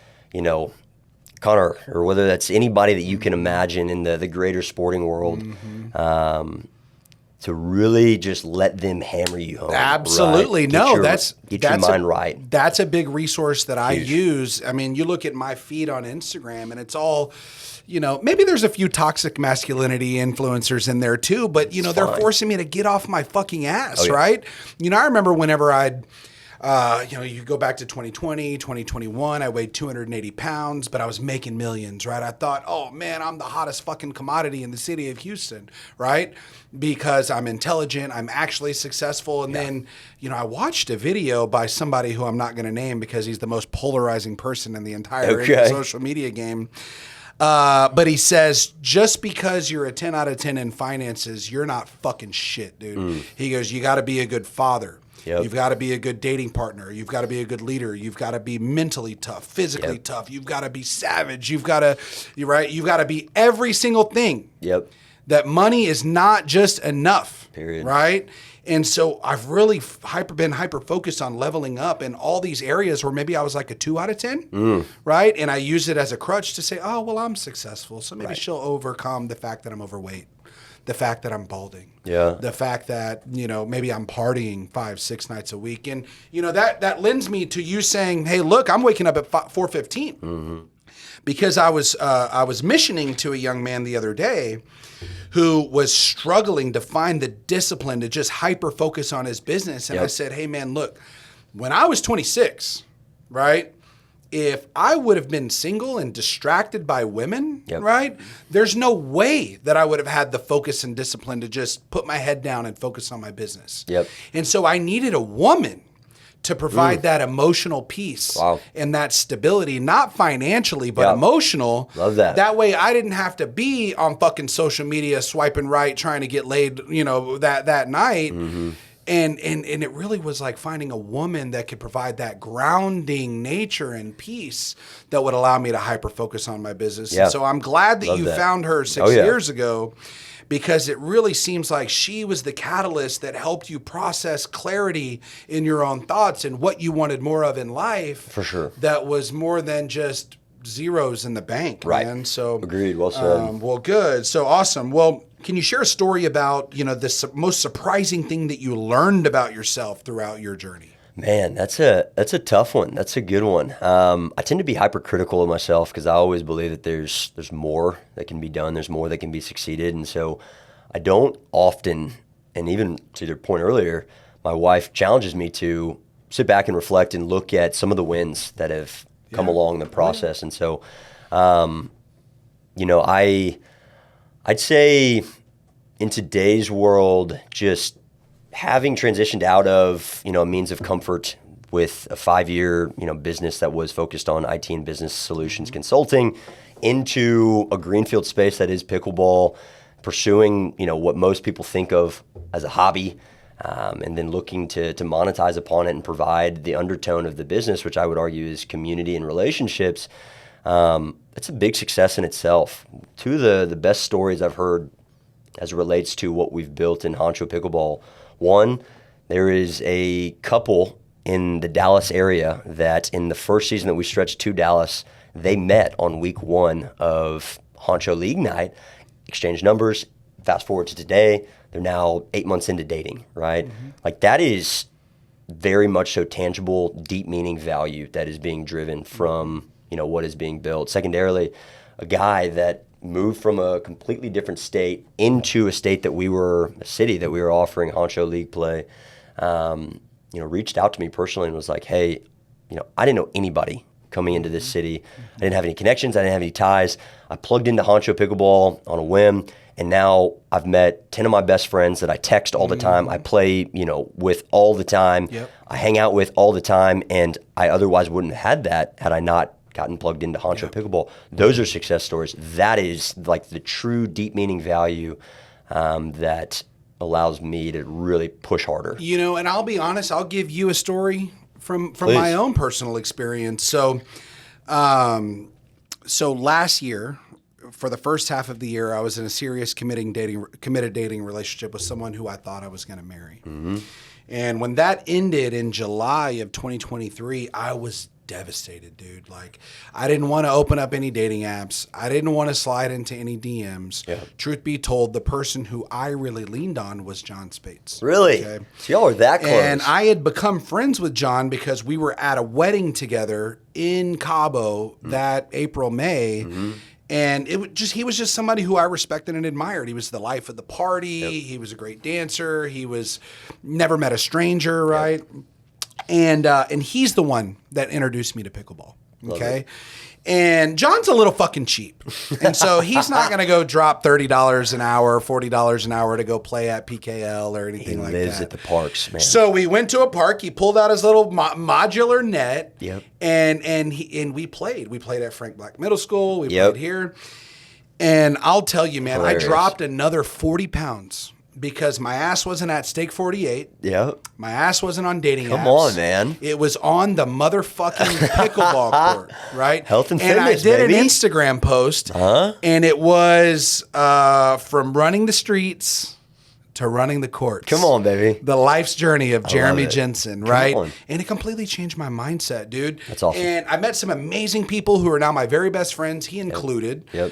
S1: Connor, or whether that's anybody that you can imagine in the greater sporting world, to really just let them hammer you home.
S2: Absolutely.
S1: Right? Get your mind right.
S2: That's a big resource that I use. I mean, you look at my feed on Instagram and it's all, maybe there's a few toxic masculinity influencers in there too, but they're forcing me to get off my fucking ass, right? I remember whenever you go back to 2020, 2021, I weighed 280 pounds, but I was making millions, right? I thought, oh man, I'm the hottest fucking commodity in the city of Houston, right? Because I'm intelligent, I'm actually successful. And then, I watched a video by somebody who I'm not going to name because he's the most polarizing person in the entire social media game. But he says, just because you're a 10 out of 10 in finances, you're not fucking shit, dude. He goes, you got to be a good father. Yep. You've got to be a good dating partner. You've got to be a good leader. You've got to be mentally tough, physically tough. You've got to be savage. You've got to be every single thing.
S1: Yep.
S2: That money is not just enough.
S1: Period.
S2: Right? And so I've really been hyper focused on leveling up in all these areas where maybe I was like a 2 out of 10, right? And I use it as a crutch to say, oh, well, I'm successful. So maybe she'll overcome the fact that I'm overweight. The fact that I'm balding, the fact that, maybe I'm partying 5-6 nights a week. And, that lends me to you saying, hey, look, I'm waking up at 4:15 because I was missioning to a young man the other day who was struggling to find the discipline to just hyper focus on his business. And I said, hey, man, look, when I was 26, right? If I would have been single and distracted by women, right, there's no way that I would have had the focus and discipline to just put my head down and focus on my business. And so I needed a woman to provide that emotional peace and that stability, not financially, but emotional. Love that. That way I didn't have to be on fucking social media swiping right, trying to get laid, that night. And it really was like finding a woman that could provide that grounding nature and peace that would allow me to hyper focus on my business. And so I'm glad that you found her 6 years ago, because it really seems like she was the catalyst that helped you process clarity in your own thoughts and what you wanted more of in life. For sure. That was more than just zeros in the bank, man. So
S1: agreed. Well said.
S2: Well, good. So awesome. Well, can you share a story about, the most surprising thing that you learned about yourself throughout your journey?
S1: Man, that's a tough one. That's a good one. I tend to be hypercritical of myself because I always believe that there's more that can be done. There's more that can be succeeded. And so I don't often, and even to your point earlier, my wife challenges me to sit back and reflect and look at some of the wins that have come along the process. And so, you know, I'd say in today's world, just having transitioned out of, you know, a means of comfort with a 5-year, you know, business that was focused on IT and business solutions consulting into a greenfield space that is pickleball, pursuing, you know, what most people think of as a hobby, and then looking to monetize upon it and provide the undertone of the business, which I would argue is community and relationships. It's a big success in itself. Two of the best stories I've heard as it relates to what we've built in Honcho Pickleball. One, there is a couple in the Dallas area that in the first season that we stretched to Dallas, they met on week 1 of Honcho League Night, exchanged numbers. Fast forward to today, they're now 8 months into dating, right? Mm-hmm. Like that is very much so tangible, deep meaning value that is being driven from, you know, what is being built. Secondarily, a guy that moved from a completely different state into a state that a city that we were offering Honcho League play, you know, reached out to me personally and was like, hey, you know, I didn't know anybody coming into this city. I didn't have any connections. I didn't have any ties. I plugged into Honcho Pickleball on a whim, and now I've met 10 of my best friends that I text all the time. I play, you know, with all the time. Yep. I hang out with all the time, and I otherwise wouldn't have had that had I not gotten plugged into Honcho Pickleball. Those are success stories. That is like the true deep meaning value that allows me to really push harder.
S2: You know, and I'll be honest, I'll give you a story from my own personal experience. So, last year, for the first half of the year, I was in a serious committed dating relationship with someone who I thought I was going to marry. Mm-hmm. And when that ended in July of 2023, I was devastated, dude. Like, I didn't want to open up any dating apps. I didn't want to slide into any DMs. Yeah. Truth be told, the person who I really leaned on was John Spates.
S1: Really? Okay? So y'all are that close.
S2: And I had become friends with John because we were at a wedding together in Cabo that April, May. Mm-hmm. And he was just somebody who I respected and admired. He was the life of the party. Yep. He was a great dancer. He was never met a stranger, right? Yep. And he's the one that introduced me to pickleball. Okay. And John's a little fucking cheap. And so he's not going to go drop $30 an hour, $40 an hour to go play at PKL or anything like that.
S1: He lives at the parks, man.
S2: So we went to a park. He pulled out his little modular net.
S1: Yep.
S2: And we played. We played at Frank Black Middle School. We played here. And I'll tell you, man, hilarious. I dropped another 40 pounds. Because my ass wasn't at Steak 48.
S1: Yep.
S2: My ass wasn't on dating apps.
S1: Come on, man.
S2: It was on the motherfucking pickleball court, right?
S1: Health and fitness,
S2: and I did
S1: baby.
S2: An Instagram post, and it was from running the streets to running the courts.
S1: Come on, baby.
S2: The life's journey of Jeremy Jensen, right? And it completely changed my mindset, dude.
S1: That's awesome.
S2: And I met some amazing people who are now my very best friends, he included.
S1: Yep.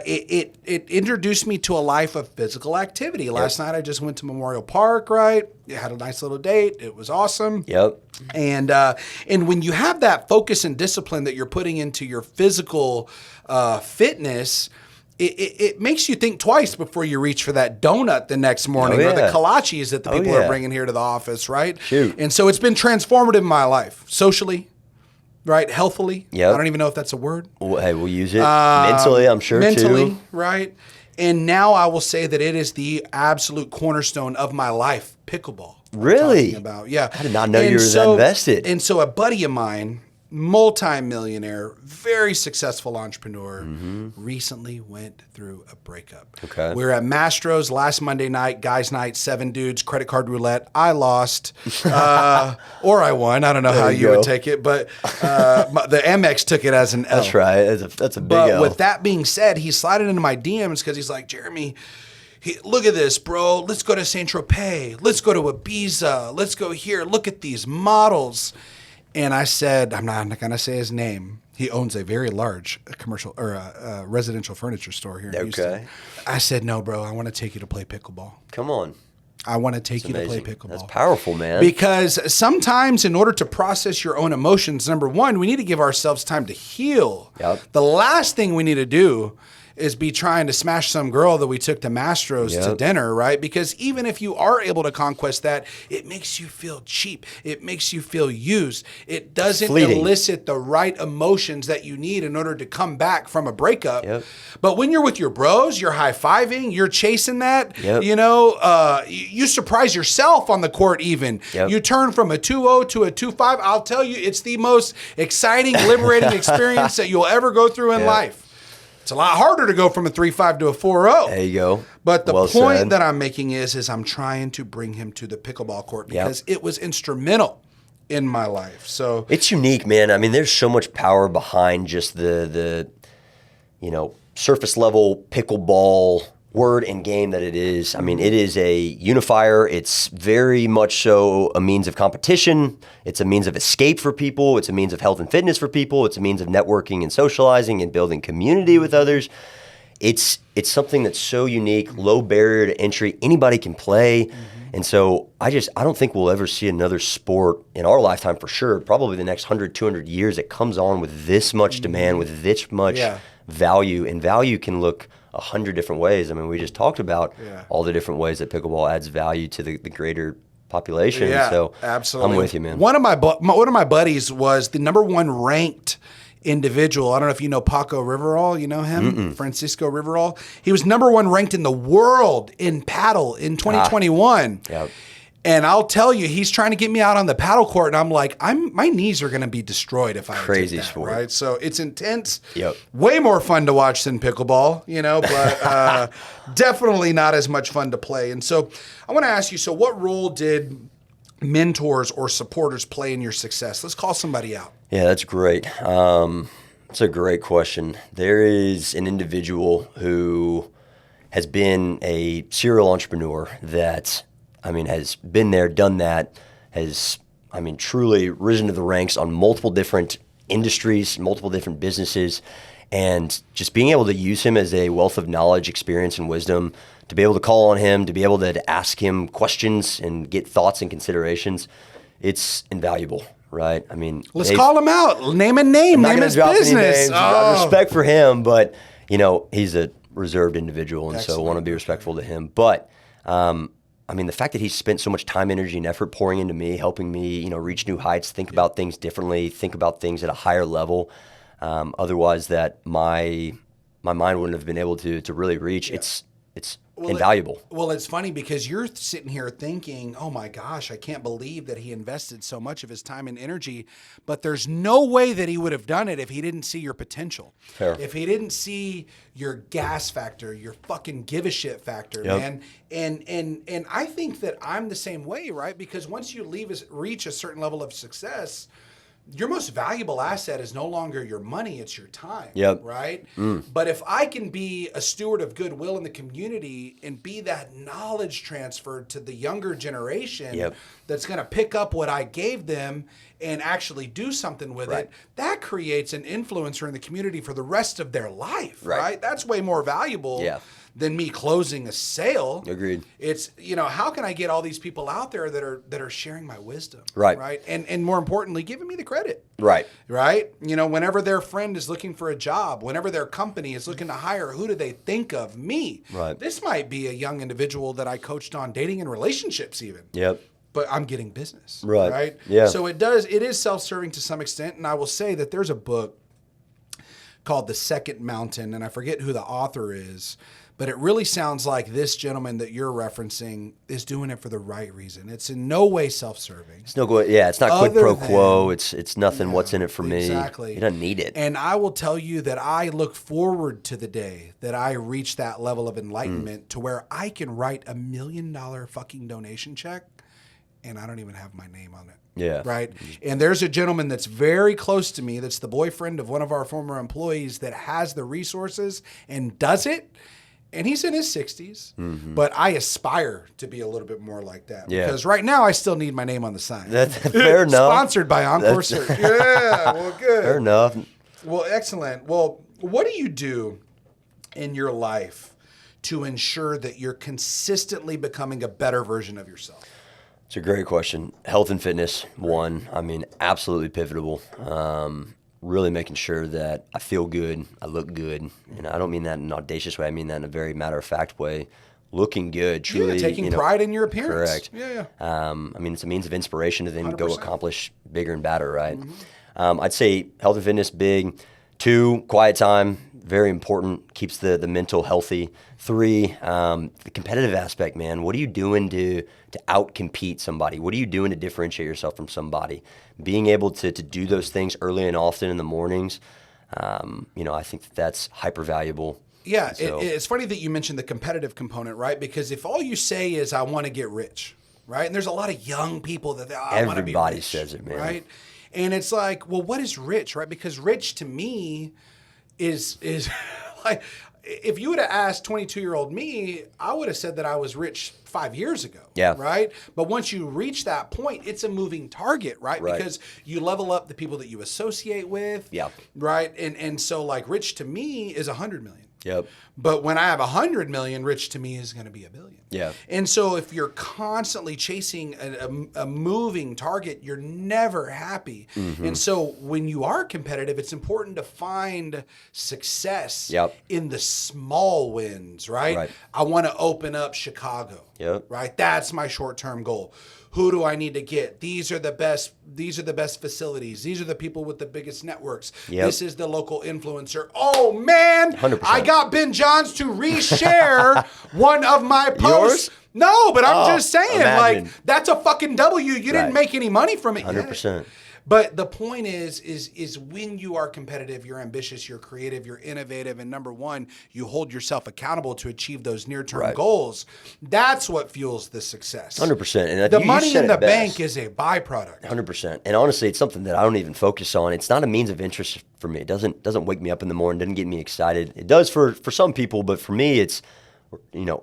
S2: It introduced me to a life of physical activity. Last night I just went to Memorial Park, right? Had a nice little date. It was awesome.
S1: Yep.
S2: And when you have that focus and discipline that you're putting into your physical fitness, it makes you think twice before you reach for that donut the next morning or the kolaches that the people are bringing here to the office, right?
S1: Shoot.
S2: And so it's been transformative in my life, socially, right? Healthily.
S1: Yep.
S2: I don't even know if that's a word.
S1: Well, hey, we'll use it. Mentally, I'm sure, too.
S2: Right? And now I will say that it is the absolute cornerstone of my life, pickleball.
S1: Really?
S2: I
S1: did not know you were that invested.
S2: And so a buddy of mine, multi-millionaire, very successful entrepreneur, recently went through a breakup.
S1: Okay.
S2: We were at Mastro's last Monday night, guys' night, 7 dudes, credit card roulette. I lost, or I won. I don't know how you would take it, but the Amex took it as an L.
S1: That's right. That's a big
S2: L.
S1: L.
S2: With that being said, he slided into my DMs because he's like, Jeremy, look at this, bro. Let's go to Saint Tropez. Let's go to Ibiza. Let's go here. Look at these models. And I said, I'm not going to say his name. He owns a very large commercial or residential furniture store here in Houston. I said, no, bro, I want to take you to play pickleball.
S1: Come on.
S2: I want to take you to play pickleball.
S1: That's powerful, man.
S2: Because sometimes in order to process your own emotions, number one, we need to give ourselves time to heal.
S1: Yep.
S2: The last thing we need to do is be trying to smash some girl that we took to Mastro's to dinner, right? Because even if you are able to conquest that, it makes you feel cheap. It makes you feel used. It doesn't elicit the right emotions that you need in order to come back from a breakup. But when you're with your bros, you're high-fiving, you're chasing that, you know, you surprise yourself on the court even. You turn from a 2-0 to a 2-5. I'll tell you, it's the most exciting, liberating experience that you'll ever go through in life. It's a lot harder to go from a 3-5 to a 4-0.
S1: There you go.
S2: But the point that I'm making is I'm trying to bring him to the pickleball court because it was instrumental in my life. So
S1: it's unique, man. I mean, there's so much power behind just the you know, surface level pickleball word and game that it is. I mean, it is a unifier. It's very much so a means of competition. It's a means of escape for people. It's a means of health and fitness for people. It's a means of networking and socializing and building community with others. It's something that's so unique, low barrier to entry. Anybody can play. And so I don't think we'll ever see another sport in our lifetime for sure, probably the next 100, 200 years that comes on with this much demand, with this much value. And value can look 100 different ways. I mean, we just talked about all the different ways that pickleball adds value to the greater population.
S2: Yeah,
S1: so
S2: absolutely.
S1: I'm with you, man.
S2: One of my buddies was the #1 ranked individual. I don't know if you know Paco Riverol. You know him? Francisco Riverol. He was #1 ranked in the world in paddle in 2021. And I'll tell you, he's trying to get me out on the paddle court, and I'm like, my knees are going to be destroyed if I
S1: crazy
S2: take that,
S1: sport,
S2: right? So it's intense. Way more fun to watch than pickleball, you know, but definitely not as much fun to play. And so I want to ask you, so what role did mentors or supporters play in your success? Let's call somebody out.
S1: Yeah, that's great. It's a great question. There is an individual who has been a serial entrepreneur that, I mean, has been there, done that, has, I mean, truly risen to the ranks on multiple different industries, multiple different businesses, and just being able to use him as a wealth of knowledge, experience, and wisdom, to be able to call on him, to be able to ask him questions and get thoughts and considerations, it's invaluable, right? I mean,
S2: let's call him out. Name a name. Name his business.
S1: Respect for him, but, you know, he's a reserved individual, and so I want to be respectful to him. But, I mean, the fact that he's spent so much time, energy, and effort pouring into me, helping me, you know, reach new heights, think about things differently, think about things at a higher level, otherwise that my mind wouldn't have been able to really reach. It's invaluable.
S2: It's funny because you're sitting here thinking, oh my gosh, I can't believe that he invested so much of his time and energy, but there's no way that he would have done it if he didn't see your potential.
S1: Fair.
S2: If he didn't see your gas factor, your fucking give a shit factor, man. And I think that I'm the same way, right? Because once you reach a certain level of success, your most valuable asset is no longer your money, it's your time, right? But if I can be a steward of goodwill in the community and be that knowledge transferred to the younger generation that's going to pick up what I gave them and actually do something with it, that creates an influencer in the community for the rest of their life, right? That's way more valuable than me closing a sale.
S1: Agreed.
S2: It's, you know, how can I get all these people out there that are sharing my wisdom,
S1: right?
S2: And more importantly, giving me the credit,
S1: right?
S2: You know, whenever their friend is looking for a job, whenever their company is looking to hire, who do they think of? Me.
S1: Right.
S2: This might be a young individual that I coached on dating and relationships even. But I'm getting business. Right.
S1: Yeah.
S2: So it is self-serving to some extent. And I will say that there's a book called The Second Mountain, and I forget who the author is, but it really sounds like this gentleman that you're referencing is doing it for the right reason. It's in no way self-serving.
S1: It's no good. Yeah, it's not quid pro quo. It's nothing. What's in it for me?
S2: Exactly.
S1: He doesn't need it.
S2: And I will tell you that I look forward to the day that I reach that level of enlightenment to where I can write $1 million fucking donation check, and I don't even have my name on it.
S1: Yeah.
S2: Right. And there's a gentleman that's very close to me that's the boyfriend of one of our former employees that has the resources and does it. And he's in his 60s, but I aspire to be a little bit more like that.
S1: Yeah.
S2: Because right now I still need my name on the sign.
S1: That's fair enough.
S2: Sponsored by Encore Search. Yeah, well, good.
S1: Fair enough.
S2: Well, excellent. Well, what do you do in your life to ensure that you're consistently becoming a better version of yourself?
S1: It's a great question. Health and fitness, one. I mean, absolutely pivotal. really making sure that I feel good, I look good. And I don't mean that in an audacious way. I mean that in a very matter-of-fact way. Looking good, truly.
S2: Taking pride in your appearance.
S1: Correct.
S2: Yeah.
S1: I mean, it's a means of inspiration to then
S2: 100%.
S1: go accomplish bigger and badder, right? I'd say health and fitness, big. 2, quiet time, very important, keeps the mental healthy. 3, the competitive aspect, man. What are you doing to out-compete somebody? What are you doing to differentiate yourself from somebody? Being able to do those things early and often in the mornings, I think that's hyper valuable.
S2: Yeah,
S1: So,
S2: it's funny that you mentioned the competitive component, right? Because if all you say is, I want to get rich, right? And there's a lot of young people that I want to be rich.
S1: Everybody says it, man.
S2: Right? And it's like, well, what is rich, right? Because rich to me is like, if you would have asked 22-year-old me, I would have said that I was rich 5 years ago.
S1: Yeah.
S2: Right? But once you reach that point, it's a moving target, right?
S1: Right.
S2: Because you level up the people that you associate with.
S1: Yeah.
S2: Right? And so like rich to me is 100 million.
S1: Yep.
S2: But when I have 100 million, rich to me is going to be 1 billion.
S1: Yeah.
S2: And so if you're constantly chasing a moving target, you're never happy. And so when you are competitive, it's important to find success
S1: Yep.
S2: in the small wins, right?
S1: Right.
S2: I want to open up Chicago.
S1: Yep.
S2: Right? That's my short-term goal. Who do I need to get? These are the best facilities. These are the people with the biggest networks.
S1: Yep.
S2: This is the local influencer. Oh man,
S1: 100%.
S2: I got Ben Johns to reshare one of my posts.
S1: Yours?
S2: No, but I'm just saying,
S1: imagine.
S2: like, that's a fucking W. You didn't
S1: Right.
S2: make any money from it
S1: 100%.
S2: yet. But the point is when you are competitive, you're ambitious, you're creative, you're innovative, and number one, you hold yourself accountable to achieve those near-term
S1: Right.
S2: goals. That's what fuels the success.
S1: 100%. And
S2: The
S1: you
S2: money
S1: said
S2: in
S1: it
S2: the
S1: best.
S2: bank is a byproduct.
S1: 100%. And honestly, it's something that I don't even focus on. It's not a means of interest for me. It doesn't wake me up in the morning, doesn't get me excited. It does for some people, but for me, it's,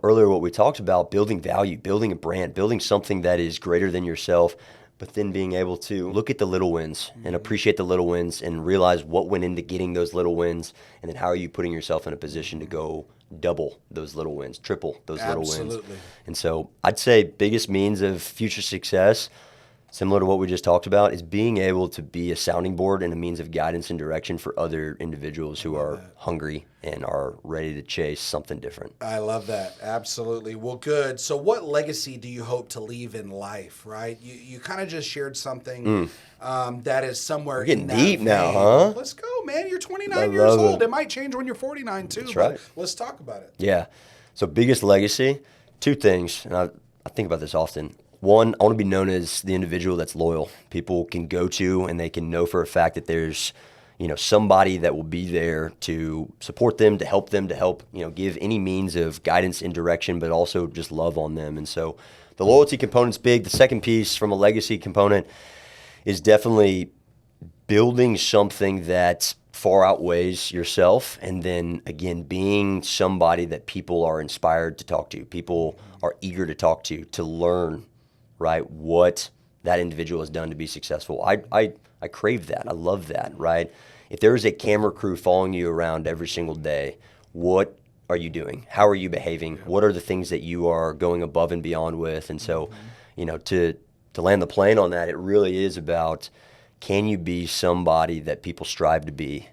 S1: earlier what we talked about, building value, building a brand, building something that is greater than yourself, but then being able to look at the little wins and appreciate the little wins and realize what went into getting those little wins, and then how are you putting yourself in a position to go double those little wins, triple those little wins.
S2: Absolutely.
S1: And so I'd say biggest means of future success, similar to what we just talked about, is being able to be a sounding board and a means of guidance and direction for other individuals who are hungry and are ready to chase something different.
S2: I love that. Absolutely. Well, good. So what legacy do you hope to leave in life, right? You kind of just shared something that is somewhere
S1: Getting
S2: in that
S1: deep now,
S2: vein.
S1: huh?
S2: Let's go, man. You're 29
S1: I
S2: years
S1: love
S2: old.
S1: it.
S2: It might change when you're 49 too.
S1: That's
S2: but
S1: right.
S2: Let's talk about it.
S1: Yeah. So biggest legacy, 2 things, and I think about this often. 1, I want to be known as the individual that's loyal. People can go to and they can know for a fact that there's, somebody that will be there to support them, to help, give any means of guidance and direction, but also just love on them. And so the loyalty component's big. The second piece from a legacy component is definitely building something that far outweighs yourself, and then again being somebody that people are inspired to talk to, people are eager to talk to learn, right, what that individual has done to be successful. I crave that. I love that, right? If there is a camera crew following you around every single day, what are you doing? How are you behaving? What are the things that you are going above and beyond with? And so, to land the plane on that, it really is about, can you be somebody that people strive to be?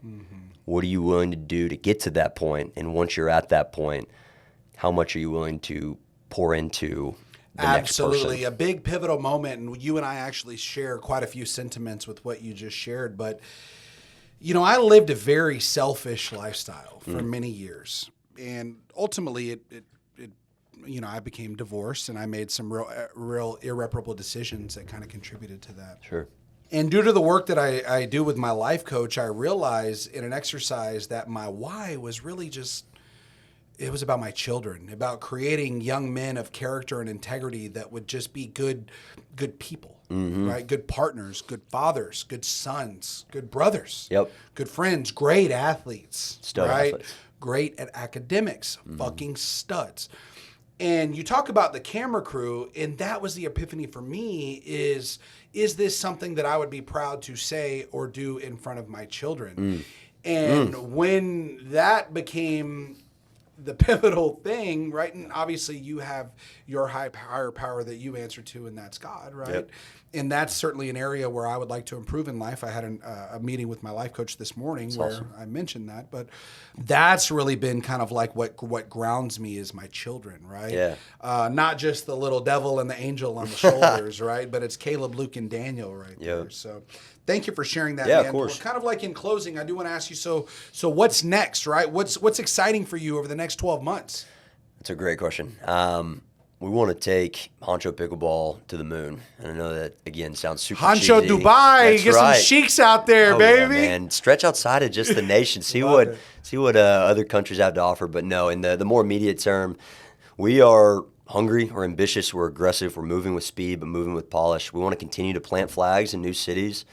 S1: What are you willing to do to get to that point? And once you're at that point, how much are you willing to pour into the next person?
S2: Absolutely. A big pivotal moment, and you and I actually share quite a few sentiments with what you just shared. But, I lived a very selfish lifestyle for many years. And ultimately, I became divorced, and I made some real irreparable decisions that kind of contributed to that.
S1: Sure.
S2: And due to the work that I do with my life coach, I realized in an exercise that my why was really it was about my children, about creating young men of character and integrity that would just be good people, right? Good partners, good fathers, good sons, good brothers, good friends, great athletes,
S1: Stud
S2: right?
S1: athletes.
S2: Great at academics, fucking studs. And you talk about the camera crew, and that was the epiphany for me is this something that I would be proud to say or do in front of my children? And when that became the pivotal thing, right? And obviously you have your higher power that you answer to, and that's God, right?
S1: Yep.
S2: And that's certainly an area where I would like to improve in life. I had a meeting with my life coach this morning where
S1: awesome.
S2: I mentioned that, but that's really been kind of like what grounds me is my children, right?
S1: Yeah.
S2: Not just the little devil and the angel on the shoulders, right? But it's Caleb, Luke, and Daniel right there. So thank you for sharing that,
S1: Yeah,
S2: man.
S1: of course.
S2: Well, kind of like in closing, I do want to ask you, so what's next, right? What's exciting for you over the next 12 months?
S1: That's a great question. We want to take Honcho Pickleball to the moon. And I know that, again, sounds super
S2: Honcho
S1: cheesy.
S2: Dubai,
S1: That's
S2: get
S1: right.
S2: some sheiks out there,
S1: Oh,
S2: baby.
S1: yeah, man. Stretch outside of just the nation. See
S2: Love
S1: what
S2: it.
S1: other countries have to offer. But no, in the more immediate term, we are hungry, we're ambitious, we're aggressive, we're moving with speed, but moving with polish. We want to continue to plant flags in new cities,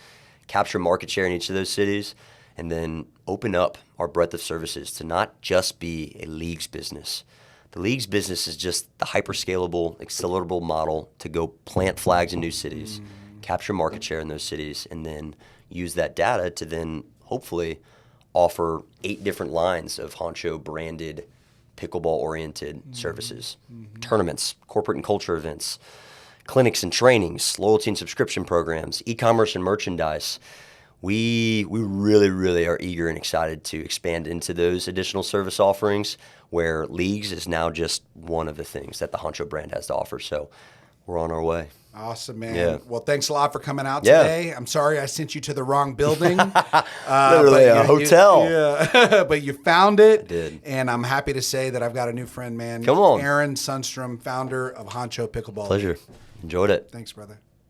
S1: capture market share in each of those cities, and then open up our breadth of services to not just be a leagues business. The leagues business is just the hyper-scalable, acceleratable model to go plant flags in new cities, capture market share in those cities, and then use that data to then hopefully offer 8 different lines of Honcho branded pickleball-oriented services, tournaments, corporate and culture events, clinics and trainings, loyalty and subscription programs, e-commerce and merchandise. We really, really are eager and excited to expand into those additional service offerings where leagues is now just one of the things that the Honcho brand has to offer. So we're on our way.
S2: Awesome, man.
S1: Yeah.
S2: Well, thanks a lot for coming out
S1: Yeah.
S2: today. I'm sorry I sent you to the wrong building.
S1: Literally a hotel.
S2: Yeah, but you found it.
S1: I did.
S2: And I'm happy to say that I've got a new friend, man.
S1: Come on.
S2: Aaron Sunstrum, founder of Honcho Pickleball.
S1: Pleasure. Enjoyed it.
S2: Thanks, brother.